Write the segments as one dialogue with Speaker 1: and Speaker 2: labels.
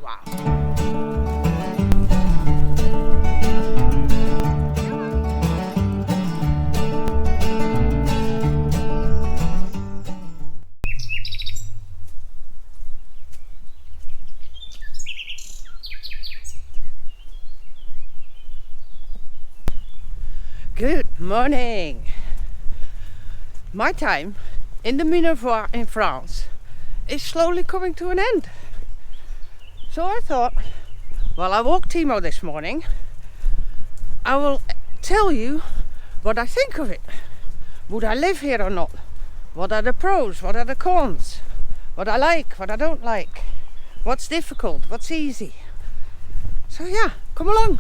Speaker 1: Wow. Good morning. My time in the Minervois in France is slowly coming to an end. So I thought, while I walked Timo this morning, I will tell you what I think of it. Would I live here or not? What are the pros? What are the cons? What I like, what I don't like? What's difficult? What's easy? So yeah, come along.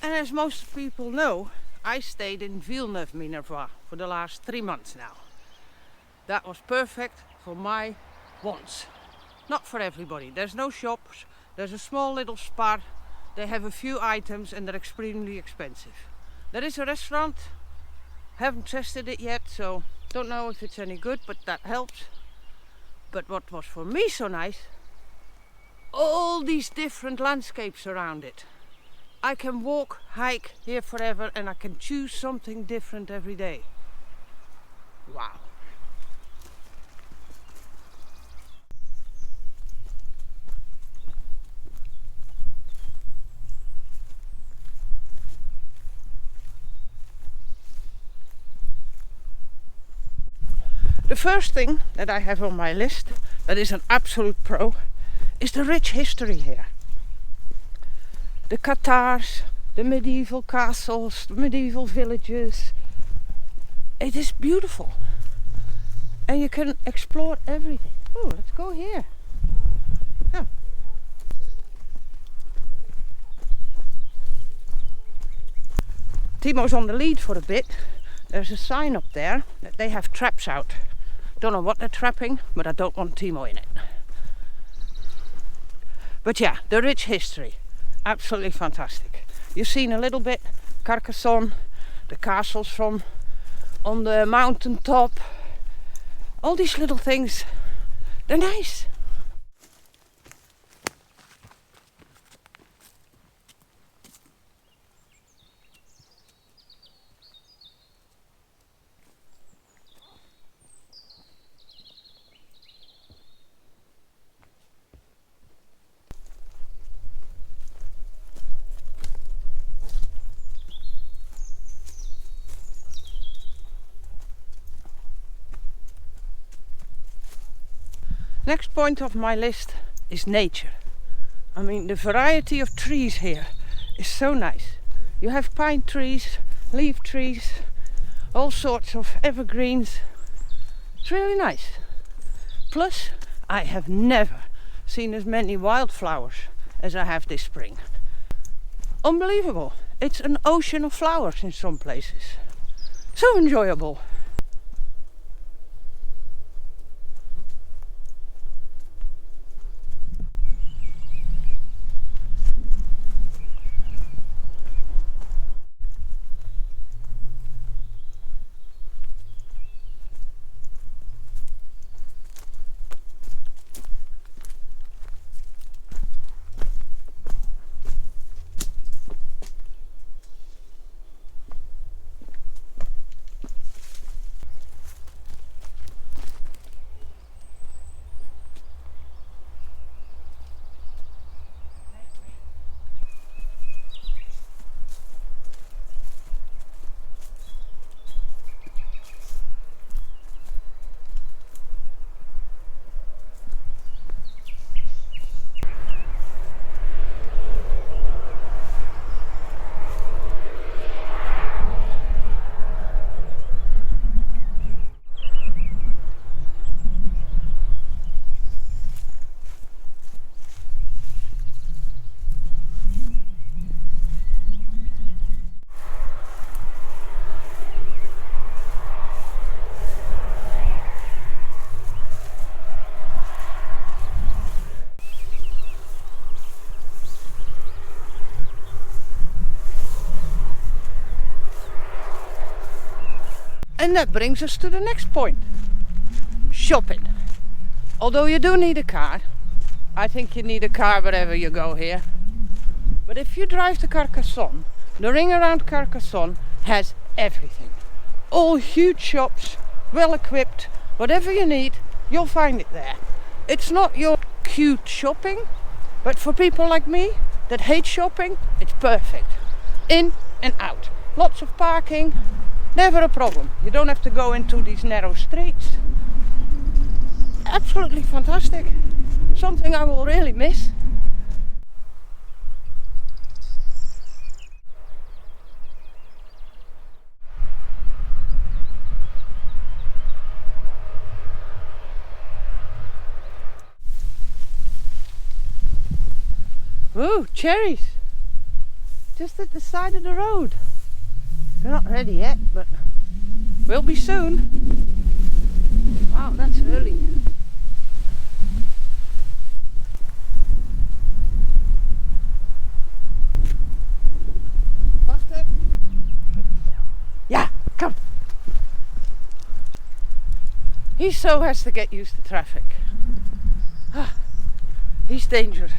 Speaker 1: And as most people know, I stayed in Villeneuve, Minervois for the last 3 months now. That was perfect for my wants. Not for everybody. There's no shops, there's a small little spa, they have a few items and they're extremely expensive. There is a restaurant, haven't tested it yet, so don't know if it's any good, but that helps. But what was for me so nice, all these different landscapes around it. I can walk, hike here forever and I can choose something different every day. Wow. The first thing that I have on my list, that is an absolute pro, is the rich history here. The Qatars, the medieval castles, the medieval villages. It is beautiful. And you can explore everything. Oh, let's go here. Yeah. Timo's on the lead for a bit. There's a sign up there that they have traps out. Don't know what they're trapping, but I don't want Timo in it. But yeah, the rich history. Absolutely fantastic. You've seen a little bit Carcassonne, the castles from on the mountain top. All these little things, they're nice. Next point of my list is nature. I mean, the variety of trees here is so nice. You have pine trees, leaf trees, all sorts of evergreens. It's really nice. Plus, I have never seen as many wildflowers as I have this spring. Unbelievable. It's an ocean of flowers in some places. So enjoyable. And that brings us to the next point. Shopping. Although you do need a car, I think you need a car wherever you go here. But if you drive to Carcassonne, the ring around Carcassonne has everything. All huge shops, well equipped, whatever you need, you'll find it there. It's not your cute shopping, but for people like me that hate shopping, it's perfect. In and out. Lots of parking, never a problem. You don't have to go into these narrow streets. Absolutely fantastic. Something I will really miss. Ooh, cherries! Just at the side of the road. They're not ready yet, but will be soon. Wow, that's early. Faster. Yeah, come. He so has to get used to traffic. He's dangerous.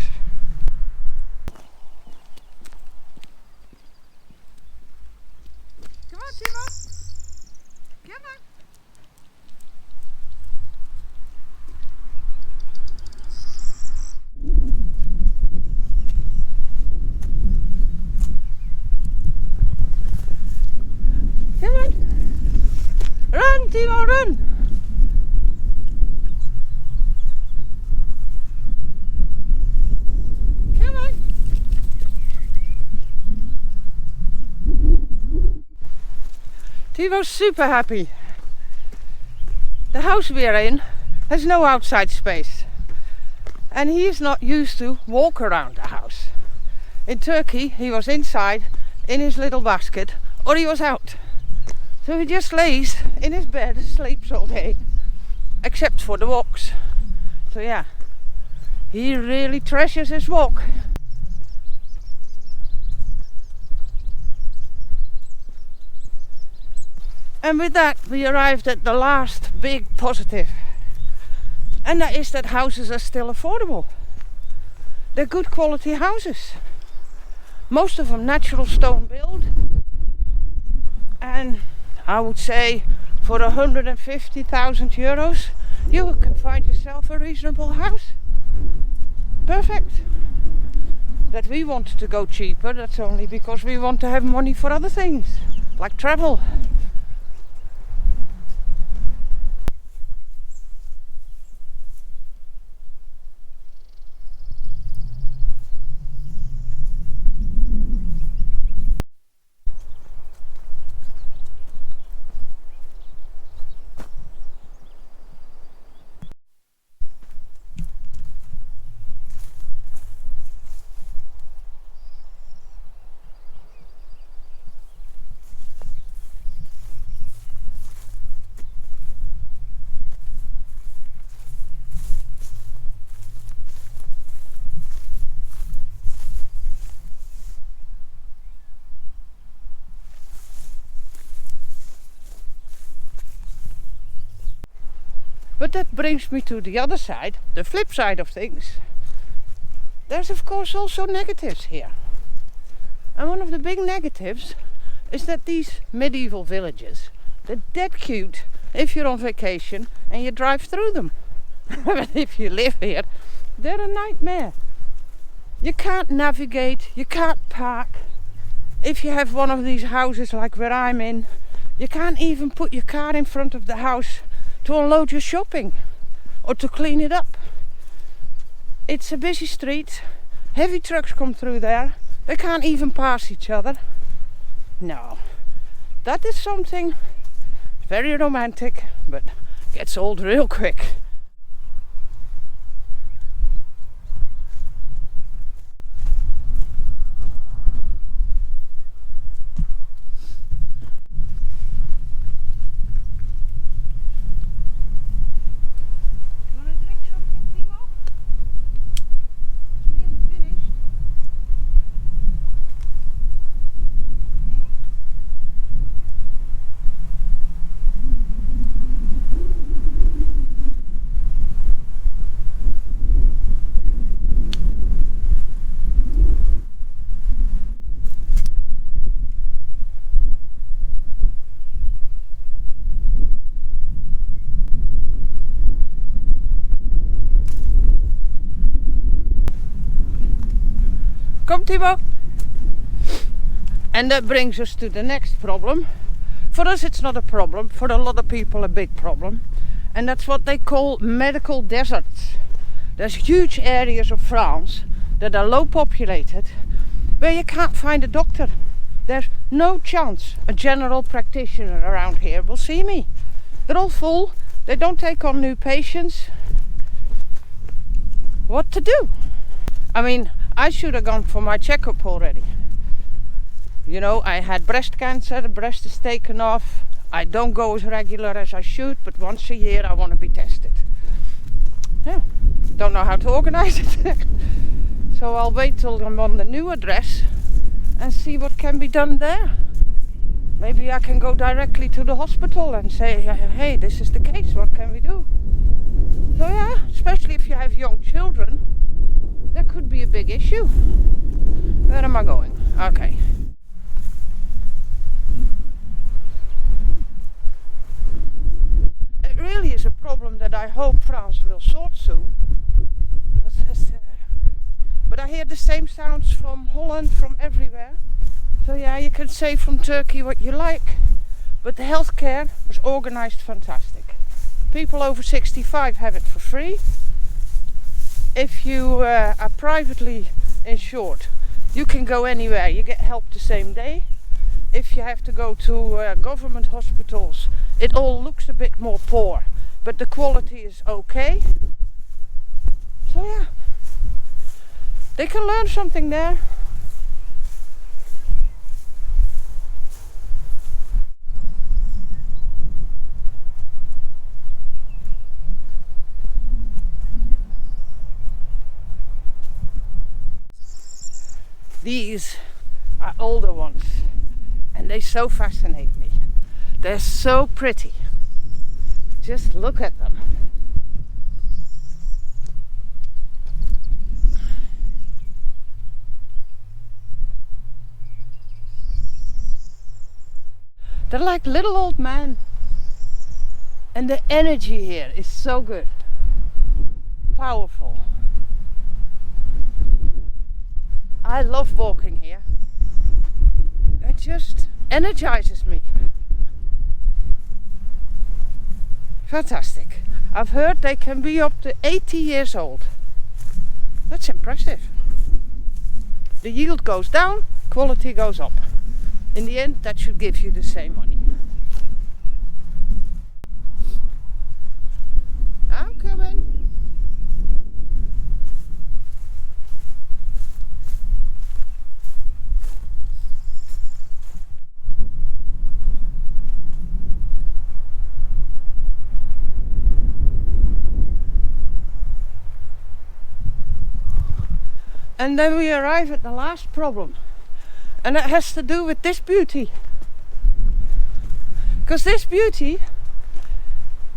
Speaker 1: Come on, Timo. Come on. Come on. Run, Timo, run. Come on. Timo's super happy. The house we are in has no outside space. And he is not used to walk around the house. In Turkey, he was inside in his little basket, or he was out. So he just lays in his bed and sleeps all day, except for the walks. So yeah, he really treasures his walk. And with that, we arrived at the last big positive. And that is that houses are still affordable. They're good quality houses. Most of them natural stone build. And I would say for 150,000 euros, you can find yourself a reasonable house. Perfect. That we wanted to go cheaper, that's only because we want to have money for other things, like travel. But that brings me to the other side, the flip side of things. There's of course also negatives here. And one of the big negatives is that these medieval villages, they're dead cute if you're on vacation and you drive through them. But if you live here, they're a nightmare. You can't navigate, you can't park. If you have one of these houses like where I'm in, you can't even put your car in front of the house to unload your shopping or to clean it up. It's a busy street, heavy trucks come through there, they can't even pass each other. No, that is something very romantic, but gets old real quick. Come, Timo. And that brings us to the next problem. For us it's not a problem, for a lot of people a big problem. And that's what they call medical deserts. There's huge areas of France that are low populated where you can't find a doctor. There's no chance a general practitioner around here will see me. They're all full, they don't take on new patients. What to do? I mean, I should have gone for my checkup already. You know, I had breast cancer, the breast is taken off. I don't go as regular as I should, but once a year I want to be tested. Yeah, don't know how to organize it. So I'll wait till I'm on the new address and see what can be done there. Maybe I can go directly to the hospital and say, hey, this is the case, what can we do? So yeah, especially if you have young children, that could be a big issue. Where am I going? Okay. It really is a problem that I hope France will sort soon. But I hear the same sounds from Holland, from everywhere. So yeah, you can say from Turkey what you like, but the healthcare is organized fantastic. People over 65 have it for free. If you are privately insured, you can go anywhere, you get help the same day. If you have to go to government hospitals, it all looks a bit more poor, but the quality is okay. So yeah, they can learn something there. These are older ones and they so fascinate me. They're so pretty. Just look at them. They're like little old men. And the energy here is so good. Powerful. I love walking here. It just energizes me. Fantastic. I've heard they can be up to 80 years old. That's impressive. The yield goes down, quality goes up. In the end, that should give you the same money. I'm coming. And then we arrive at the last problem, and it has to do with this beauty. Because this beauty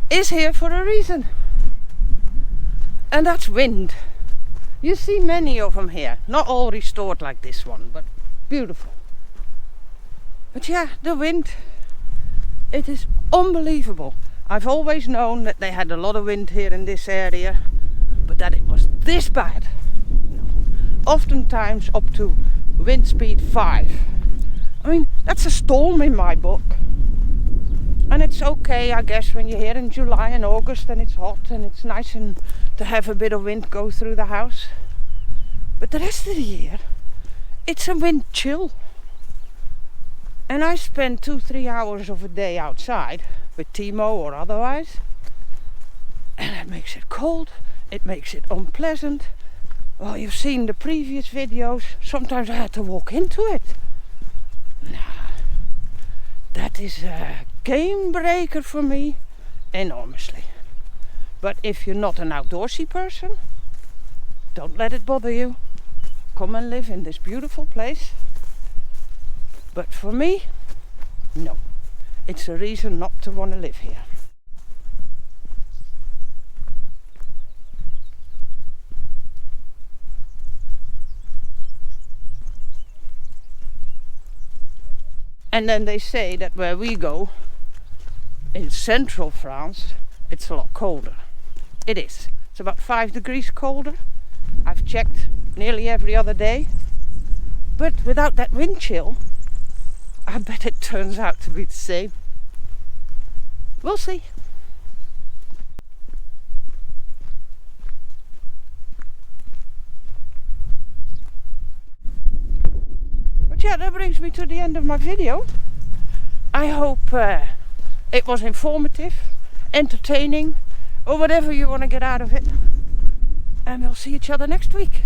Speaker 1: is here for a reason, and that's wind. You see many of them here, not all restored like this one, but beautiful. But yeah, the wind, it is unbelievable. I've always known that they had a lot of wind here in this area, but that it was this bad. Oftentimes up to wind speed 5. I mean, that's a storm in my book. And it's okay, I guess, when you're here in July and August and it's hot and it's nice and to have a bit of wind go through the house. But the rest of the year, it's a wind chill. And I spend 2-3 hours of a day outside with Timo or otherwise. And it makes it cold, it makes it unpleasant. Well, you've seen the previous videos. Sometimes I had to walk into it. Nah, that is a game breaker for me, enormously. But if you're not an outdoorsy person, don't let it bother you. Come and live in this beautiful place. But for me, no. It's a reason not to want to live here. And then they say that where we go, in central France, it's a lot colder. It is. It's about 5 degrees colder. I've checked nearly every other day. But without that wind chill, I bet it turns out to be the same. We'll see. But yeah, that brings me to the end of my video. I hope it was informative, entertaining, or whatever you want to get out of it. And we'll see each other next week.